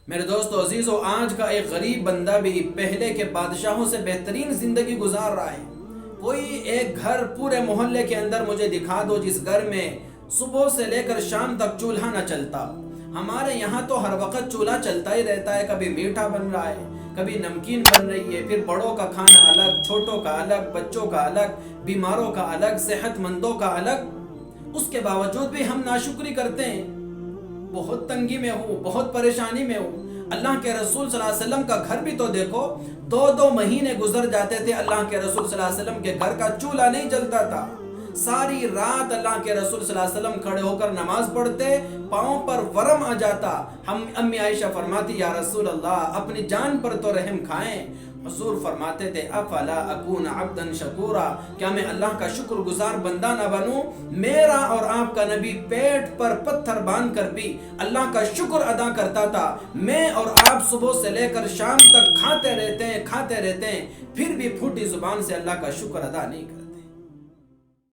میرے دوستو عزیزو، آج کا ایک غریب بندہ بھی پہلے کے بادشاہوں سے بہترین زندگی گزار رہا ہے۔ کوئی ایک گھر پورے محلے کے اندر مجھے دکھا دو جس گھر میں صبح سے لے کر شام تک چولہا نہ چلتا۔ ہمارے یہاں تو ہر وقت چولہا چلتا ہی رہتا ہے، کبھی میٹھا بن رہا ہے، کبھی نمکین بن رہی ہے، پھر بڑوں کا کھانا الگ، چھوٹوں کا الگ، بچوں کا الگ، بیماروں کا الگ، صحت مندوں کا الگ۔ اس کے باوجود بھی ہم ناشکری کرتے ہیں۔ بہت تنگی میں ہوں، بہت پریشانی میں ہوں۔ اللہ کے رسول صلی اللہ علیہ وسلم کا گھر بھی تو دیکھو، 2 مہینے گزر جاتے تھے اللہ کے رسول صلی اللہ علیہ وسلم کے گھر کا چولہا نہیں جلتا تھا۔ ساری رات اللہ کے رسول صلی اللہ علیہ وسلم کھڑے ہو کر نماز پڑھتے، پاؤں پر ورم آ جاتا۔ ہم امی عائشہ فرماتی، یا رسول اللہ اپنی جان پر تو رحم کھائیں۔ حضور فرماتے تھے، افلا اکون عبدا شکورا، کیا میں اللہ کا شکر گزار بندہ نہ بنوں؟ میرا اور آپ کا نبی پیٹ پر پتھر باندھ کر بھی اللہ کا شکر ادا کرتا تھا۔ میں اور آپ صبح سے لے کر شام تک کھاتے رہتے ہیں، پھر بھی پھوٹی زبان سے اللہ کا شکر ادا نہیں کرتے۔